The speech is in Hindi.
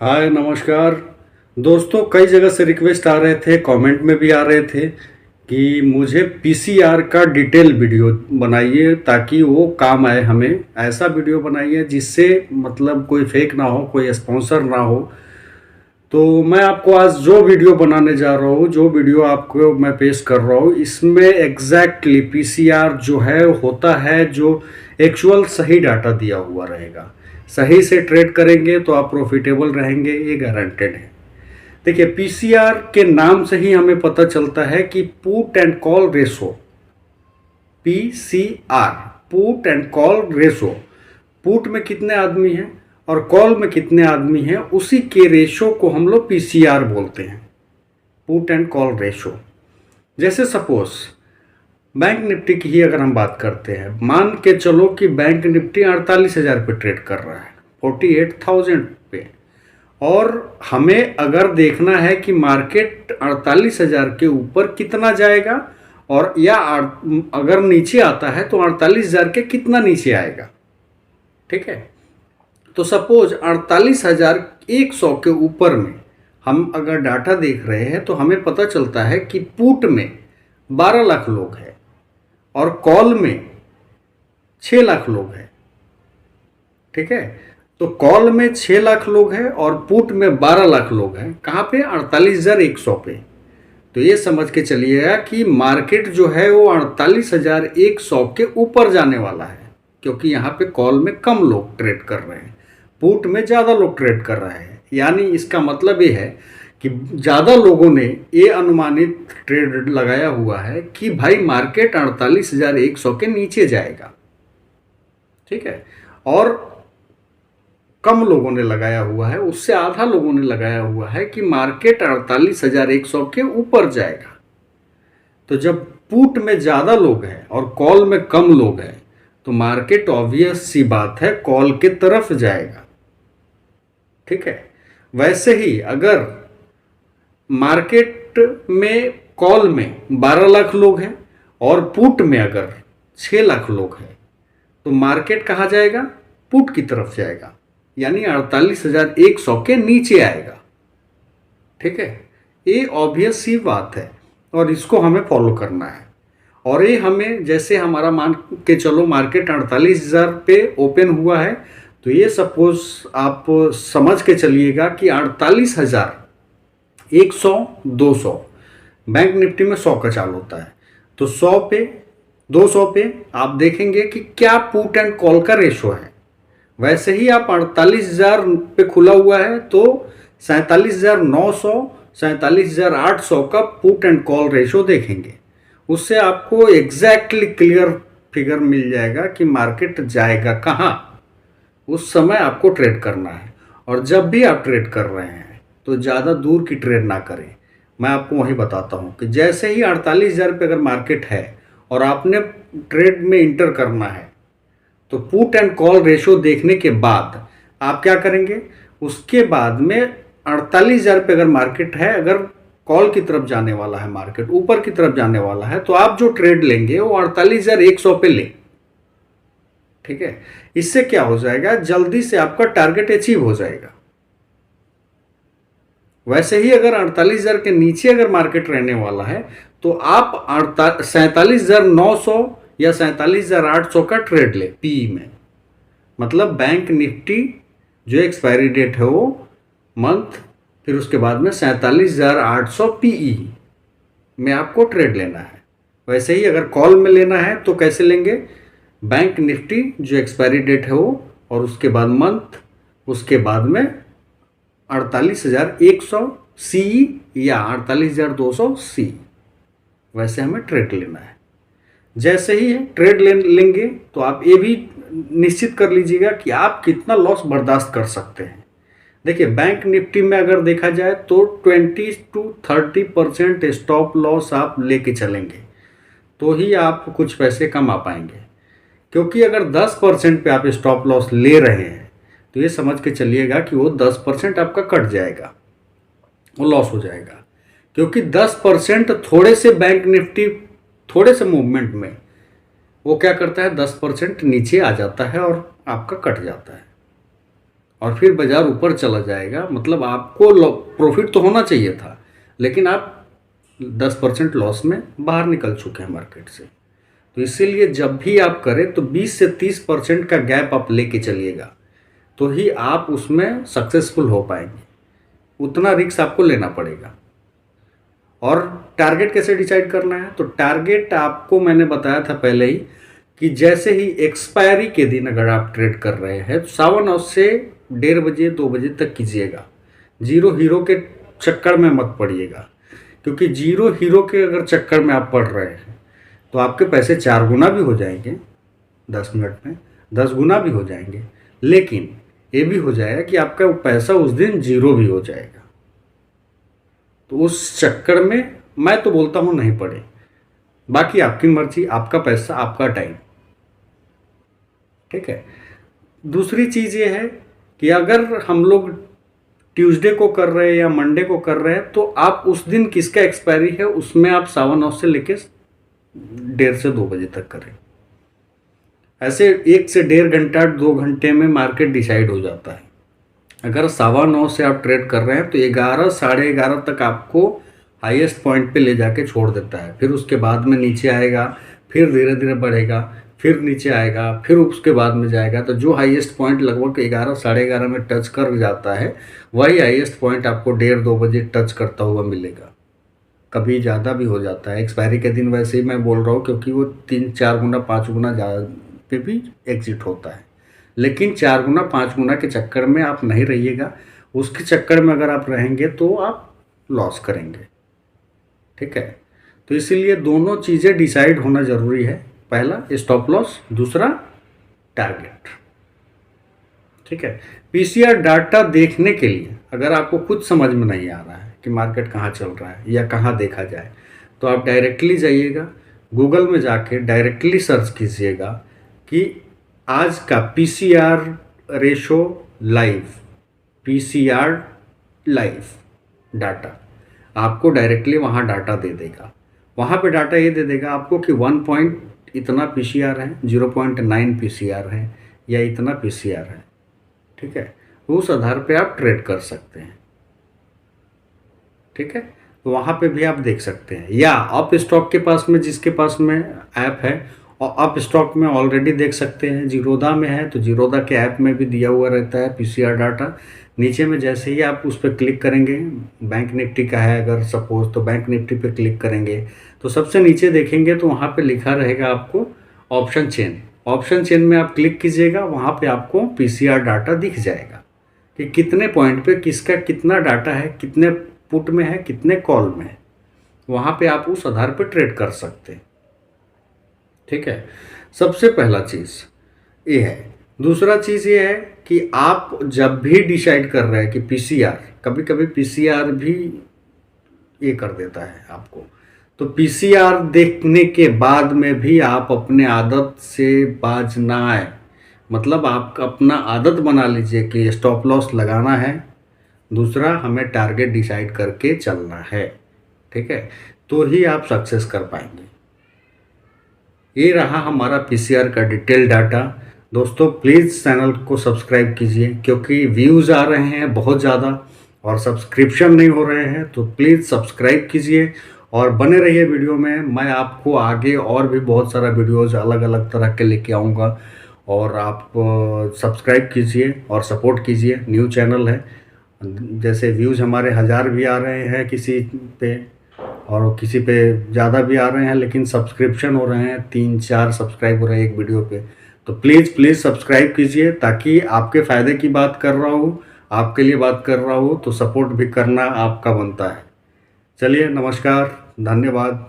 हाय नमस्कार दोस्तों। कई जगह से रिक्वेस्ट आ रहे थे, कमेंट में भी आ रहे थे कि मुझे पीसीआर का डिटेल वीडियो बनाइए ताकि वो काम आए हमें। ऐसा वीडियो बनाइए जिससे मतलब कोई फेक ना हो, कोई स्पॉन्सर ना हो। तो मैं आपको आज जो वीडियो बनाने जा रहा हूँ, जो वीडियो आपको मैं पेश कर रहा हूँ, इसमें एग्जैक्टली पीसीआर जो है होता है, जो एक्चुअल सही डाटा दिया हुआ रहेगा। सही से ट्रेड करेंगे तो आप प्रॉफिटेबल रहेंगे, ये गारंटेड है। देखिए, पीसीआर के नाम से ही हमें पता चलता है कि put and call ratio. PCR, put and call ratio. Put में कितने आदमी हैं और कॉल में कितने आदमी हैं, उसी के रेशो को हम लोग पीसीआर बोलते हैं, पुट एंड कॉल रेशो। जैसे सपोज बैंक निफ्टी की ही अगर हम बात करते हैं, मान के चलो कि बैंक निफ्टी 48,000 पे ट्रेड कर रहा है, 48,000 पे। और हमें अगर देखना है कि मार्केट 48,000 के ऊपर कितना जाएगा, और या अगर नीचे आता है तो 48,000 के कितना नीचे आएगा। ठीक है, तो सपोज 48,100 के ऊपर में हम अगर डाटा देख रहे हैं तो हमें पता चलता है कि पुट में 12 लाख लोग हैं और कॉल में 6 लाख लोग हैं। ठीक है, तो कॉल में 6 लाख लोग हैं और पुट में 12 लाख लोग हैं। कहाँ पे? 48,100 पे। तो ये समझ के चलिएगा कि मार्केट जो है वो 48,100 के ऊपर जाने वाला है, क्योंकि यहाँ पे कॉल में कम लोग ट्रेड कर रहे हैं, पुट में ज़्यादा लोग ट्रेड कर रहे हैं। यानी इसका मतलब ये है कि ज़्यादा लोगों ने ये अनुमानित ट्रेड लगाया हुआ है कि भाई मार्केट 48,100 के नीचे जाएगा। ठीक है, और कम लोगों ने लगाया हुआ है, उससे आधा लोगों ने लगाया हुआ है कि मार्केट 48,100 के ऊपर जाएगा। तो जब पुट में ज़्यादा लोग हैं और कॉल में कम लोग हैं तो मार्केट ऑब्वियस सी बात है कॉल के तरफ जाएगा। ठीक है, वैसे ही अगर मार्केट में कॉल में 12 लाख लोग हैं और पुट में अगर 6 लाख लोग हैं तो मार्केट कहाँ जाएगा? पुट की तरफ जाएगा, यानी 48,100 के नीचे आएगा। ठीक है, ये ऑब्वियस सी बात है और इसको हमें फॉलो करना है। और ये हमें, जैसे हमारा मान के चलो मार्केट 48,000 पे ओपन हुआ है, तो ये सपोज आप समझ के चलिएगा कि 48,100, 200, बैंक निफ्टी में 100 का चाल होता है, तो 100 पे 200 पे आप देखेंगे कि क्या पुट एंड कॉल का रेशो है। वैसे ही आप 48,000 पे खुला हुआ है तो 47,900, 47,800 का पुट एंड कॉल रेशो देखेंगे। उससे आपको एग्जैक्टली क्लियर फिगर मिल जाएगा कि मार्केट जाएगा कहाँ। उस समय आपको ट्रेड करना है। और जब भी आप ट्रेड कर रहे हैं तो ज़्यादा दूर की ट्रेड ना करें। मैं आपको वही बताता हूँ कि जैसे ही 48,000 पे अगर मार्केट है और आपने ट्रेड में इंटर करना है तो पुट एंड कॉल रेशो देखने के बाद आप क्या करेंगे? उसके बाद में 48,000 पे अगर मार्केट है, अगर कॉल की तरफ जाने वाला है, मार्केट ऊपर की तरफ जाने वाला है, तो आप जो ट्रेड लेंगे वो 48,100 पे लें। ठीक है, इससे क्या हो जाएगा? जल्दी से आपका टारगेट अचीव हो जाएगा। वैसे ही अगर 48,000 के नीचे अगर मार्केट रहने वाला है तो आप 47,900 या 47,800 का ट्रेड ले पीई में। मतलब बैंक निफ्टी जो एक्सपायरी डेट है वो मंथ, फिर उसके बाद में 47,800 पीई में आपको ट्रेड लेना है। वैसे ही अगर कॉल में लेना है तो कैसे लेंगे? बैंक निफ्टी जो एक्सपायरी डेट है वो, और उसके बाद मंथ, उसके बाद में 48,100 सी या 48,200 सी, वैसे हमें ट्रेड लेना है। जैसे ही ट्रेड लेंगे तो आप ये भी निश्चित कर लीजिएगा कि आप कितना लॉस बर्दाश्त कर सकते हैं। देखिए, बैंक निफ्टी में अगर देखा जाए तो 20 to 30% स्टॉप लॉस आप लेके चलेंगे तो ही आप कुछ पैसे कमा पाएंगे। क्योंकि अगर 10% पे आप स्टॉप लॉस ले रहे हैं तो ये समझ के चलिएगा कि वो 10% आपका कट जाएगा, वो लॉस हो जाएगा। क्योंकि 10% थोड़े से बैंक निफ्टी, थोड़े से मूवमेंट में वो क्या करता है, 10% नीचे आ जाता है और आपका कट जाता है। और फिर बाज़ार ऊपर चला जाएगा, मतलब आपको प्रॉफिट तो होना चाहिए था, लेकिन आप 10% लॉस में बाहर निकल चुके हैं मार्केट से। तो इसीलिए जब भी आप करें तो 20 से 30% का गैप आप लेके चलिएगा, तो ही आप उसमें सक्सेसफुल हो पाएंगे। उतना रिस्क आपको लेना पड़ेगा। और टारगेट कैसे डिसाइड करना है, तो टारगेट आपको मैंने बताया था पहले ही कि जैसे ही एक्सपायरी के दिन अगर आप ट्रेड कर रहे हैं तो 9:15 से 1:30 बजे 2 बजे तक कीजिएगा। जीरो हीरो के चक्कर में मत पड़िएगा, क्योंकि जीरो हीरो के अगर चक्कर में आप पड़ रहे हैं तो आपके पैसे 4 गुना भी हो जाएंगे 10 मिनट में, 10 गुना भी हो जाएंगे, लेकिन ये भी हो जाएगा कि आपका पैसा उस दिन जीरो भी हो जाएगा। तो उस चक्कर में मैं तो बोलता हूँ नहीं पड़े। बाकी आपकी मर्जी, आपका पैसा, आपका टाइम, ठीक है। दूसरी चीज़ ये है कि अगर हम लोग ट्यूसडे को कर रहे हैं या मंडे को कर रहे हैं तो आप उस दिन किसका एक्सपायरी है उसमें आप 9:15 से लेके 1:30 से 2 बजे तक करें। ऐसे 1 से 1.5 घंटा 2 घंटे में मार्केट डिसाइड हो जाता है। अगर 9:15 से आप ट्रेड कर रहे हैं तो 11 साढ़े 11 तक आपको हाईएस्ट पॉइंट पे ले जाके छोड़ देता है। फिर उसके बाद में नीचे आएगा, फिर धीरे धीरे बढ़ेगा, फिर नीचे आएगा, फिर उसके बाद में जाएगा। तो जो हाईएस्ट पॉइंट लगभग 11 साढ़े 11 में टच कर जाता है, वही हाईएस्ट पॉइंट आपको 1:30-2 बजे टच करता हुआ मिलेगा। कभी ज़्यादा भी हो जाता है। एक्सपायरी के दिन वैसे ही मैं बोल रहा हूँ, क्योंकि वो 3-4 गुना 5 गुना ज़्यादा पे भी एग्जिट होता है, लेकिन 4 गुना 5 गुना के चक्कर में आप नहीं रहिएगा। उसके चक्कर में अगर आप रहेंगे तो आप लॉस करेंगे, ठीक है। तो इसीलिए दोनों चीज़ें डिसाइड होना ज़रूरी है। पहला स्टॉप लॉस, दूसरा टारगेट, ठीक है। पीसीआर डाटा देखने के लिए अगर आपको खुद समझ में नहीं आ रहा है कि मार्केट कहाँ चल रहा है या कहाँ देखा जाए, तो आप डायरेक्टली जाइएगा गूगल में, जाके डायरेक्टली सर्च कीजिएगा कि आज का PCR ratio live, PCR live data आपको डायरेक्टली वहाँ डाटा दे देगा। वहाँ पे डाटा ये दे देगा आपको कि 1 पॉइंट इतना पीसीआर है, 0.9 पीसीआर है या इतना पीसीआर है, ठीक है। उस आधार पे आप ट्रेड कर सकते हैं, ठीक है। तो वहाँ पे भी आप देख सकते हैं, या अप स्टॉक के पास में, जिसके पास में ऐप है, और अप स्टॉक में ऑलरेडी देख सकते हैं। जीरोधा में है तो जीरोधा के ऐप में भी दिया हुआ रहता है पीसीआर डाटा। नीचे में जैसे ही आप उस पर क्लिक करेंगे, बैंक निफ्टी का है अगर सपोज, तो बैंक निफ्टी पे क्लिक करेंगे तो सबसे नीचे देखेंगे तो वहाँ पे लिखा रहेगा आपको ऑप्शन चेन। ऑप्शन चेन में आप क्लिक कीजिएगा, वहाँ पे आपको पीसीआर डाटा दिख जाएगा कि कितने पॉइंट पे किसका कितना डाटा है, कितने पुट में है, कितने कॉल में है। वहाँ पे आप उस आधार पर ट्रेड कर सकते हैं, ठीक है। सबसे पहला चीज़ ये है। दूसरा चीज़ ये है कि आप जब भी डिसाइड कर रहे हैं कि पीसीआर, कभी कभी पीसीआर भी ये कर देता है आपको, तो पीसीआर देखने के बाद में भी आप अपने आदत से बाज ना आए। मतलब आप अपना आदत बना लीजिए कि स्टॉप लॉस लगाना है, दूसरा हमें टारगेट डिसाइड करके चलना है, ठीक है। तो ही आप सक्सेस कर पाएंगे। ये रहा हमारा पीसीआर का डिटेल डाटा। दोस्तों प्लीज़ चैनल को सब्सक्राइब कीजिए, क्योंकि व्यूज़ आ रहे हैं बहुत ज़्यादा और सब्सक्रिप्शन नहीं हो रहे हैं। तो प्लीज़ सब्सक्राइब कीजिए और बने रहिए वीडियो में। मैं आपको आगे और भी बहुत सारा वीडियोज़ अलग अलग तरह के लेके आऊँगा, और आप सब्सक्राइब कीजिए और सपोर्ट कीजिए। न्यू चैनल है, जैसे व्यूज़ हमारे 1000 भी आ रहे हैं किसी पे, और किसी पे ज़्यादा भी आ रहे हैं, लेकिन सब्सक्रिप्शन हो रहे हैं 3-4 सब्सक्राइब हो रहे हैं एक वीडियो पे। तो प्लीज़ सब्सक्राइब कीजिए, ताकि आपके फ़ायदे की बात कर रहा हूँ, आपके लिए बात कर रहा हूँ, तो सपोर्ट भी करना आपका बनता है। चलिए, नमस्कार, धन्यवाद।